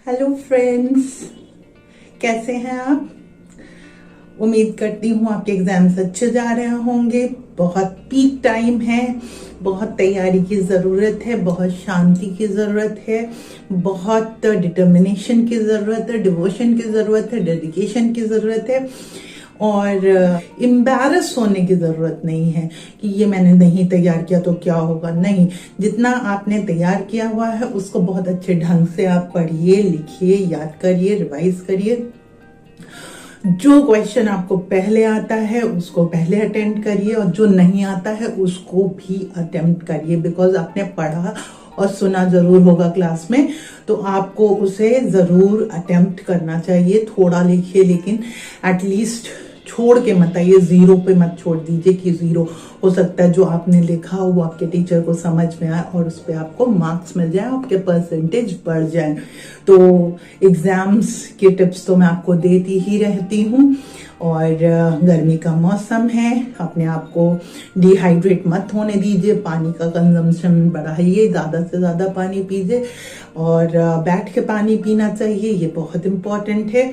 Hello friends, कैसे हैं आप? उम्मीद करती हूँ आपके एग्जाम्स अच्छे जा रहे होंगे। बहुत पीक टाइम है, बहुत तैयारी की ज़रूरत है, बहुत शांति की ज़रूरत है, बहुत डिटर्मिनेशन की ज़रूरत है, डिवोशन की ज़रूरत है, डेडिकेशन की ज़रूरत है और एम्बैरस होने की ज़रूरत नहीं है कि ये मैंने नहीं तैयार किया तो क्या होगा। नहीं, जितना आपने तैयार किया हुआ है उसको बहुत अच्छे ढंग से आप पढ़िए, लिखिए, याद करिए, रिवाइज करिए। जो क्वेश्चन आपको पहले आता है उसको पहले अटेम्प्ट करिए और जो नहीं आता है उसको भी अटेम्प्ट करिए, बिकॉज आपने पढ़ा और सुना जरूर होगा क्लास में, तो आपको उसे जरूर अटेम्प्ट करना चाहिए। थोड़ा लिखिए लेकिन एटलीस्ट छोड़ के मत आइए, जीरो पे मत छोड़ दीजिए कि जीरो। हो सकता है जो आपने लिखा हो वो आपके टीचर को समझ में आए और उस पर आपको मार्क्स मिल जाए, आपके परसेंटेज बढ़ जाए। तो एग्जाम्स की टिप्स तो मैं आपको देती ही रहती हूँ। और गर्मी का मौसम है, अपने आप को डिहाइड्रेट मत होने दीजिए, पानी का कंजम्पशन बढ़ाइए, ज़्यादा से ज़्यादा पानी पीजिए और बैठ के पानी पीना चाहिए, ये बहुत इम्पॉर्टेंट है।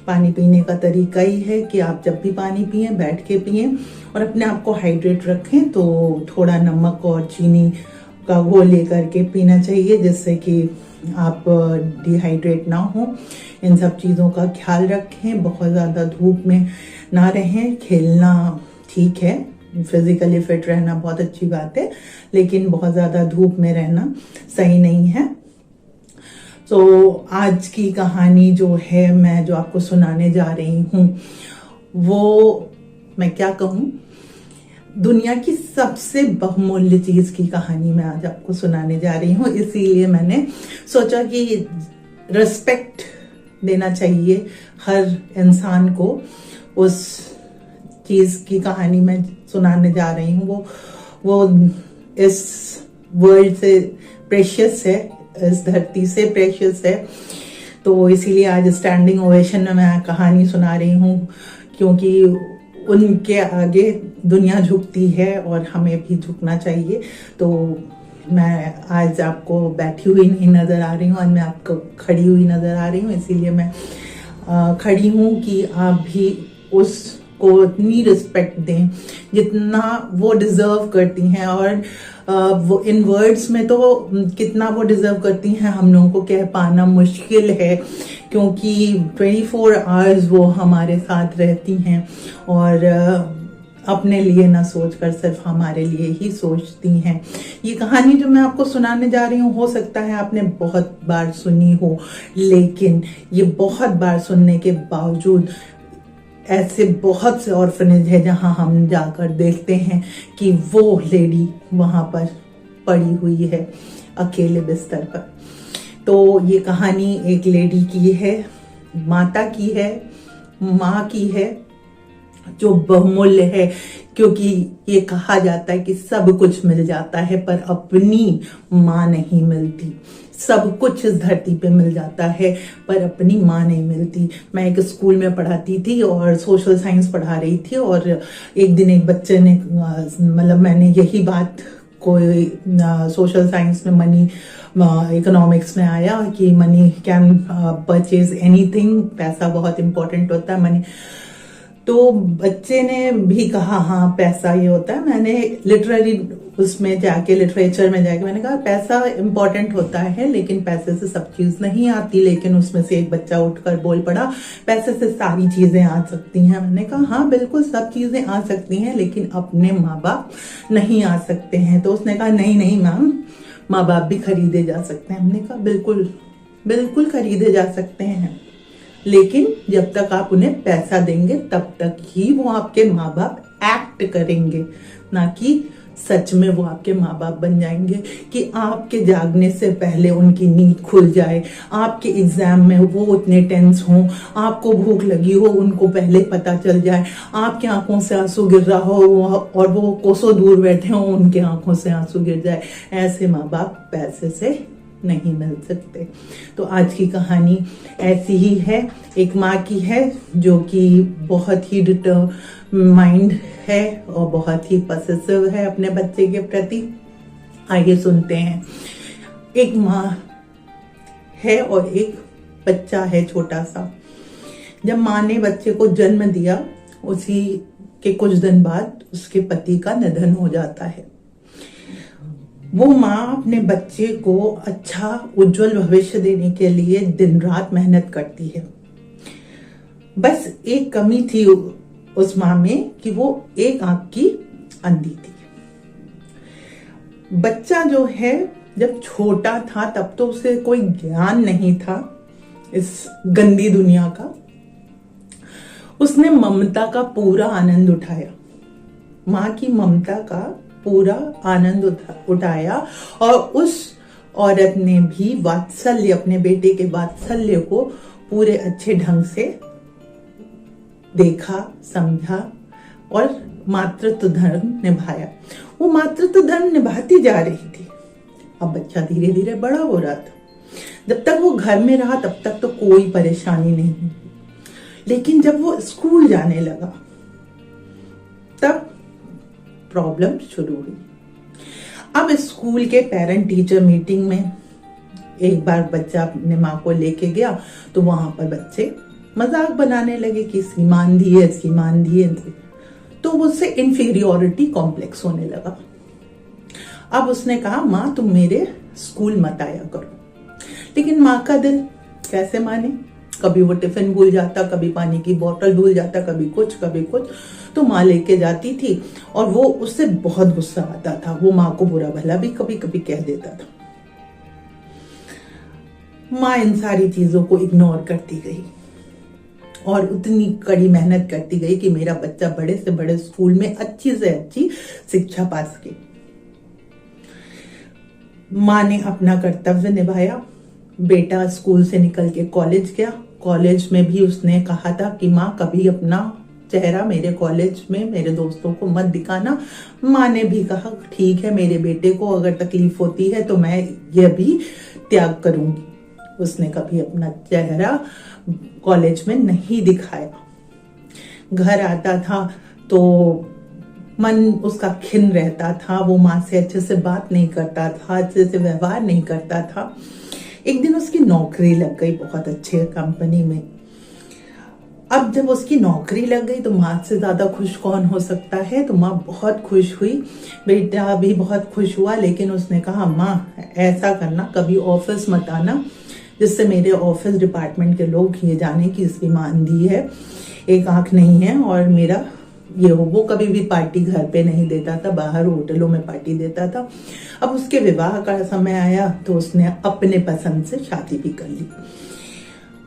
पानी पीने का तरीका ही है कि आप जब भी पानी पिए बैठ के पिए और अपने आप को हाइड्रेट रखें। तो थोड़ा नमक और चीनी का घोल लेकर के पीना चाहिए जिससे कि आप डिहाइड्रेट ना हो। इन सब चीज़ों का ख्याल रखें, बहुत ज़्यादा धूप में ना रहें। खेलना ठीक है, फिजिकली फिट रहना बहुत अच्छी बात है, लेकिन बहुत ज़्यादा धूप में रहना सही नहीं है। तो आज की कहानी जो है मैं जो आपको सुनाने जा रही हूँ वो मैं क्या कहूँ, दुनिया की सबसे बहुमूल्य चीज की कहानी मैं आज आपको सुनाने जा रही हूँ। इसीलिए मैंने सोचा कि रिस्पेक्ट देना चाहिए हर इंसान को। उस चीज की कहानी मैं सुनाने जा रही हूँ वो इस वर्ल्ड से प्रेशियस है, इस धरती से प्रेशियस है। तो इसीलिए आज स्टैंडिंग ओवेशन में मैं कहानी सुना रही हूँ, क्योंकि उनके आगे दुनिया झुकती है और हमें भी झुकना चाहिए। तो मैं आज आपको बैठी हुई नहीं नज़र आ रही हूँ, आज मैं आपको खड़ी हुई नज़र आ रही हूँ। इसीलिए मैं खड़ी हूँ कि आप भी उसको इतनी रिस्पेक्ट दें जितना वो डिज़र्व करती हैं। और वो इन वर्ड्स में तो कितना वो डिज़र्व करती हैं हम लोगों को कह पाना मुश्किल है, क्योंकि 24 आवर्स वो हमारे साथ रहती हैं और अपने लिए ना सोचकर सिर्फ हमारे लिए ही सोचती हैं। ये कहानी जो मैं आपको सुनाने जा रही हूँ हो सकता है आपने बहुत बार सुनी हो, लेकिन ये बहुत बार सुनने के बावजूद ऐसे बहुत से ऑर्फनेज है जहां हम जाकर देखते हैं कि वो लेडी वहां पर पड़ी हुई है अकेले बिस्तर पर। तो ये कहानी एक लेडी की है, माता की है, माँ की है, जो बहुमूल्य है। क्योंकि ये कहा जाता है कि सब कुछ मिल जाता है पर अपनी माँ नहीं मिलती। सब कुछ इस धरती पे मिल जाता है पर अपनी माँ नहीं मिलती। मैं एक स्कूल में पढ़ाती थी और सोशल साइंस पढ़ा रही थी और एक दिन एक बच्चे ने मतलब मैंने यही बात कोई सोशल साइंस में मनी इकोनॉमिक्स में आया कि मनी कैन परचेज एनीथिंग, पैसा बहुत इंपॉर्टेंट होता है, मनी। तो बच्चे ने भी कहा हाँ पैसा ये होता है। मैंने लिटरेरी उसमें जाके, लिटरेचर में जाके मैंने कहा पैसा इंपॉर्टेंट होता है लेकिन पैसे से सब चीज नहीं आती। लेकिन उसमें से एक बच्चा उठकर बोल पड़ा पैसे से सारी चीजें आ सकती हैं। मैंने कहा हाँ बिल्कुल सब चीजें आ सकती हैं लेकिन अपने माँ बाप नहीं आ सकते हैं। तो उसने कहा नहीं नहीं मैम, माँ बाप भी खरीदे जा सकते हैं। हमने कहा बिल्कुल बिल्कुल खरीदे जा सकते हैं, लेकिन जब तक आप उन्हें पैसा देंगे तब तक ही वो आपके माँ बाप एक्ट करेंगे, ना कि सच में वो आपके माँ बाप बन जाएंगे। कि आपके जागने से पहले उनकी नींद खुल जाए, आपके एग्जाम में वो उतने टेंस हों, आपको भूख लगी हो उनको पहले पता चल जाए, आपके आंखों से आंसू गिर रहा हो और वो कोसों दूर बैठे हो उनके आंखों से आंसू गिर जाए। ऐसे माँ बाप पैसे से नहीं मिल सकते। तो आज की कहानी ऐसी ही है, एक माँ की है जो कि बहुत ही डिटरमाइंड है और बहुत ही पॉसेसिव है अपने बच्चे के प्रति। आइए सुनते हैं। एक माँ है और एक बच्चा है छोटा सा। जब माँ ने बच्चे को जन्म दिया, उसी के कुछ दिन बाद उसके पति का निधन हो जाता है। वो माँ अपने बच्चे को अच्छा उज्जवल भविष्य देने के लिए दिन रात मेहनत करती है। बस एक कमी थी उस माँ में कि वो एक आंख की अंधी थी। बच्चा जो है जब छोटा था तब तो उसे कोई ज्ञान नहीं था इस गंदी दुनिया का। उसने ममता का पूरा आनंद उठाया, माँ की ममता का पूरा आनंद उठाया। और उस औरत ने भी वात्सल्य, अपने बेटे के वात्सल्य को पूरे अच्छे ढंग से देखा, समझा और मातृत्व धर्म निभाया। वो मातृत्व धर्म निभाती जा रही थी। अब बच्चा धीरे धीरे बड़ा हो रहा था। जब तक वो घर में रहा तब तक तो कोई परेशानी नहीं हुई, लेकिन जब वो स्कूल जाने लगा तब प्रॉब्लम शुरू हुई। अब स्कूल के पेरेंट टीचर मीटिंग में एक बार बच्चा अपने माँ को लेके गया तो वहां पर बच्चे मजाक बनाने लगे कि इसकी मां अंधी है, इसकी मां अंधी है। तो उससे इंफीरियोरिटी कॉम्प्लेक्स होने लगा। अब उसने कहा माँ तुम मेरे स्कूल मत आया करो। लेकिन माँ का दिल कैसे माने, कभी वो टिफिन भूल जाता, कभी पानी की बोतल भूल जाता, कभी कुछ कभी कुछ। तो माँ लेके जाती थी और वो उससे बहुत गुस्सा आता था। वो माँ को बुरा भला भी कभी कभी कह देता था। माँ इन सारी चीजों को इग्नोर करती गई और उतनी कड़ी मेहनत करती गई कि मेरा बच्चा बड़े से बड़े स्कूल में अच्छी से अच्छी शिक्षा पा सके। माँ ने अपना कर्तव्य निभाया। बेटा स्कूल से निकल के कॉलेज गया। कॉलेज में भी उसने कहा था कि माँ कभी अपना चेहरा मेरे कॉलेज में मेरे दोस्तों को मत दिखाना। माँ ने भी कहा ठीक है, मेरे बेटे को अगर तकलीफ होती है तो मैं यह भी त्याग करूंगी। उसने कभी अपना चेहरा कॉलेज में नहीं दिखाया। घर आता था तो मन उसका खिन्न रहता था। वो माँ से अच्छे से बात नहीं करता था, अच्छे से व्यवहार नहीं करता था। एक दिन उसकी नौकरी लग गई बहुत अच्छे कंपनी में। अब जब उसकी नौकरी लग गई तो माँ से ज्यादा खुश कौन हो सकता है। तो माँ बहुत खुश हुई, बेटा भी बहुत खुश हुआ। लेकिन उसने कहा माँ ऐसा करना, कभी ऑफिस मत आना जिससे मेरे ऑफिस डिपार्टमेंट के लोग ये जाने कि इसकी माँ अंधी है, एक आंख नहीं है और मेरा ये हो। वो कभी भी पार्टी घर पे नहीं देता था, बाहर होटलों में पार्टी देता था। अब उसके विवाह का समय आया तो उसने अपने पसंद से शादी भी कर ली।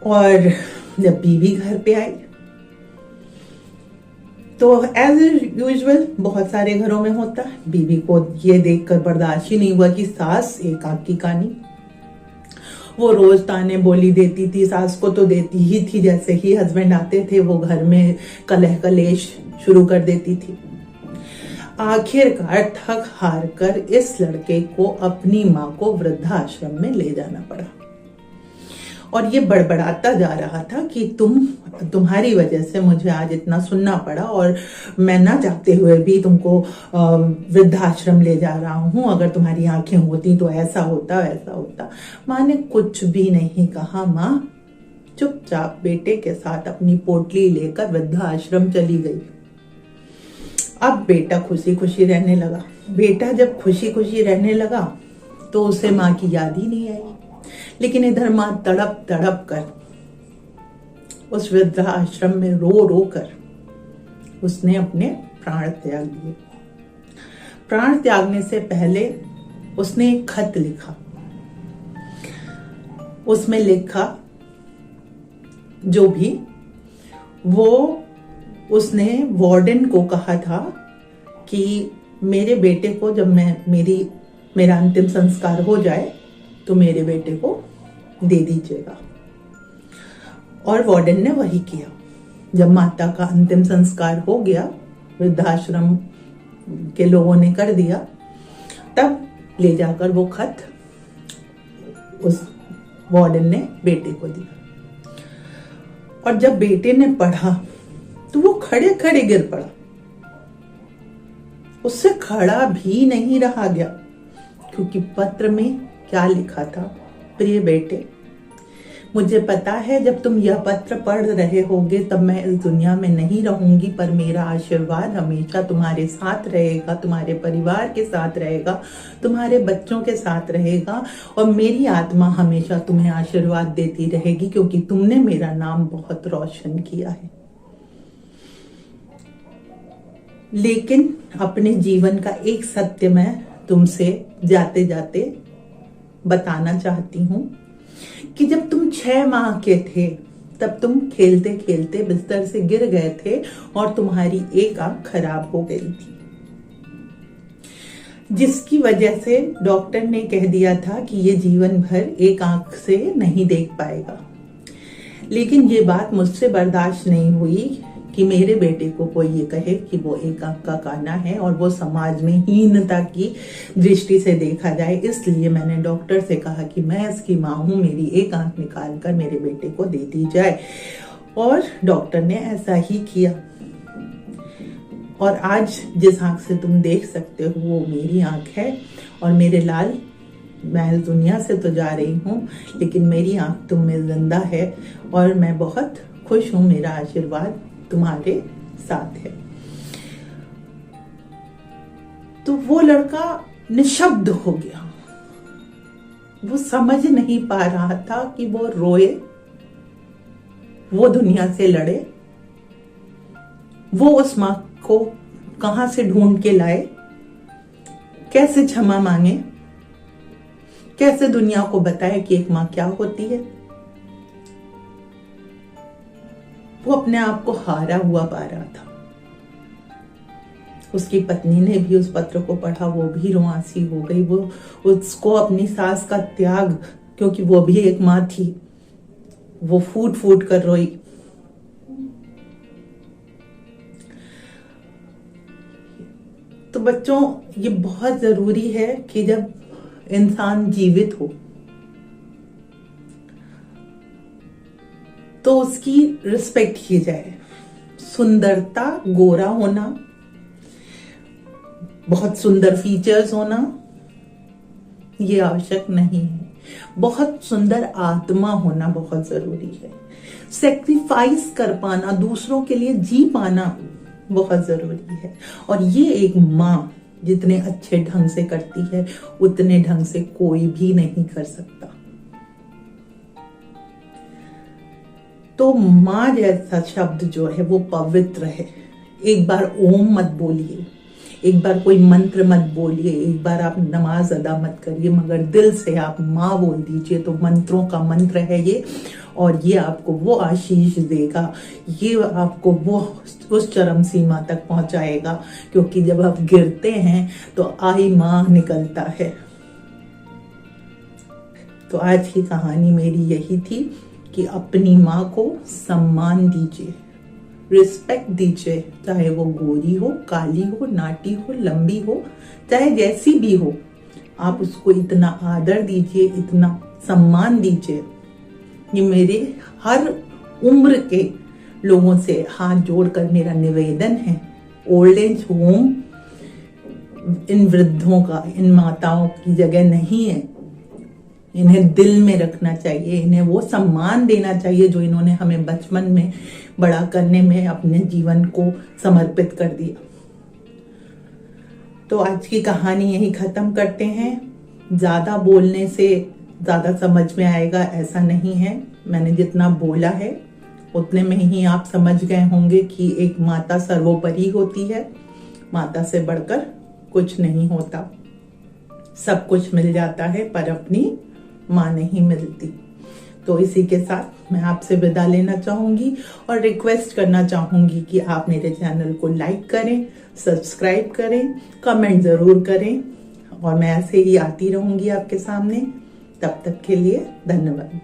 और जब बीवी घर पे आई तो एज यूजुअल बहुत सारे घरों में होता है, बीवी को ये देखकर बर्दाश्त ही नहीं हुआ कि सास एक आंख की कानी। वो रोज ताने बोली देती थी। सास को तो देती ही थी, जैसे ही हस्बैंड आते थे वो घर में कलह कलेश शुरू कर देती थी। आखिरकार थक हार कर इस लड़के को अपनी माँ को वृद्धाश्रम में ले जाना पड़ा। और ये बड़बड़ाता जा रहा था कि तुम्हारी वजह से मुझे आज इतना सुनना पड़ा और मैं ना चाहते हुए भी तुमको वृद्धाश्रम ले जा रहा हूं। अगर तुम्हारी आंखें होती तो ऐसा होता ऐसा होता। माँ ने कुछ भी नहीं कहा। माँ चुपचाप बेटे के साथ अपनी पोटली लेकर वृद्धाश्रम चली गई। अब बेटा खुशी खुशी रहने लगा। बेटा जब खुशी खुशी रहने लगा तो उसे माँ की याद ही नहीं आई। लेकिन इधर माँ तड़प तड़प कर उस वृद्धाश्रम में रो रो कर उसने अपने प्राण त्याग दिए। प्राण त्यागने से पहले उसने एक खत लिखा। उसमें लिखा जो भी वो उसने वार्डन को कहा था कि मेरे बेटे को जब मेरा अंतिम संस्कार हो जाए तो मेरे बेटे को दे दीजिएगा। और वार्डन ने वही किया। जब माता का अंतिम संस्कार हो गया, वृद्धाश्रम के लोगों ने कर दिया, तब ले जाकर वो खत उस वार्डन ने बेटे को दिया। और जब बेटे ने पढ़ा तो वो खड़े खड़े गिर पड़ा। उससे खड़ा भी नहीं रहा गया, क्योंकि पत्र में क्या लिखा था, प्रिय बेटे, मुझे पता है जब तुम यह पत्र पढ़ रहे होगे तब मैं इस दुनिया में नहीं रहूंगी, पर मेरा आशीर्वाद हमेशा तुम्हारे साथ रहेगा, तुम्हारे परिवार के साथ रहेगा, तुम्हारे बच्चों के साथ रहेगा, और मेरी आत्मा हमेशा तुम्हें आशीर्वाद देती रहेगी, क्योंकि तुमने मेरा नाम बहुत रोशन किया है। लेकिन अपने जीवन का एक सत्य मैं तुमसे जाते जाते बताना चाहती हूं कि जब तुम 6 माह के थे तब तुम खेलते खेलते बिस्तर से गिर गए थे और तुम्हारी एक आंख खराब हो गई थी, जिसकी वजह से डॉक्टर ने कह दिया था कि ये जीवन भर एक आंख से नहीं देख पाएगा। लेकिन ये बात मुझसे बर्दाश्त नहीं हुई कि मेरे बेटे को कोई ये कहे कि वो एक आंख का काना है और वो समाज में हीनता की दृष्टि से देखा जाए। इसलिए मैंने डॉक्टर से कहा कि मैं इसकी माँ हूं, मेरी एक आंख निकाल कर मेरे बेटे को दे दी जाए, और डॉक्टर ने ऐसा ही किया। और आज जिस आंख से तुम देख सकते हो वो मेरी आंख है, और मेरे लाल, मैं इस दुनिया से तो जा रही हूँ लेकिन मेरी आंख तुम में जिंदा है, और मैं बहुत खुश हूँ। मेरा आशीर्वाद तुम्हारे साथ है। तो वो लड़का निशब्द हो गया। वो समझ नहीं पा रहा था कि वो रोए, वो दुनिया से लड़े, वो उस मां को कहां से ढूंढ के लाए, कैसे क्षमा मांगे, कैसे दुनिया को बताए कि एक मां क्या होती है। वो अपने आप को हारा हुआ पा रहा था। उसकी पत्नी ने भी उस पत्र को पढ़ा, वो भी रुआंसी हो गई। वो उसको अपनी सास का त्याग, क्योंकि वो भी एक मां थी, वो फूट फूट कर रोई। तो बच्चों, ये बहुत जरूरी है कि जब इंसान जीवित हो तो उसकी रिस्पेक्ट की जाए। सुंदरता, गोरा होना, बहुत सुंदर फीचर्स होना ये आवश्यक नहीं है। बहुत सुंदर आत्मा होना बहुत जरूरी है। सेक्रीफाइस कर पाना, दूसरों के लिए जी पाना बहुत जरूरी है। और ये एक माँ जितने अच्छे ढंग से करती है उतने ढंग से कोई भी नहीं कर सकता। तो माँ जैसा शब्द जो है वो पवित्र है। एक बार ओम मत बोलिए, एक बार कोई मंत्र मत बोलिए, एक बार आप नमाज अदा मत करिए, मगर दिल से आप माँ बोल दीजिए। तो मंत्रों का मंत्र है ये, और ये आपको वो आशीष देगा, ये आपको वो उस चरम सीमा तक पहुंचाएगा, क्योंकि जब आप गिरते हैं तो आई माँ निकलता है। तो आज की कहानी मेरी यही थी कि अपनी माँ को सम्मान दीजिए, रिस्पेक्ट दीजिए, चाहे वो गोरी हो, काली हो, नाटी हो, लंबी हो, चाहे जैसी भी हो, आप उसको इतना आदर दीजिए, इतना सम्मान दीजिए। ये मेरे हर उम्र के लोगों से हाथ जोड़कर मेरा निवेदन है। ओल्ड एज होम इन वृद्धों का, इन माताओं की जगह नहीं है। इन्हें दिल में रखना चाहिए, इन्हें वो सम्मान देना चाहिए जो इन्होंने हमें बचपन में बड़ा करने में अपने जीवन को समर्पित कर दिया। तो आज की कहानी यही खत्म करते हैं। ज्यादा बोलने से ज्यादा समझ में आएगा ऐसा नहीं है। मैंने जितना बोला है उतने में ही आप समझ गए होंगे कि एक माता सर्वोपरि होती है। माता से बढ़कर कुछ नहीं होता। सब कुछ मिल जाता है पर अपनी माँ नहीं मिलती। तो इसी के साथ मैं आपसे विदा लेना चाहूंगी और रिक्वेस्ट करना चाहूंगी कि आप मेरे चैनल को लाइक करें, सब्सक्राइब करें, कमेंट जरूर करें, और मैं ऐसे ही आती रहूंगी आपके सामने। तब तक के लिए धन्यवाद।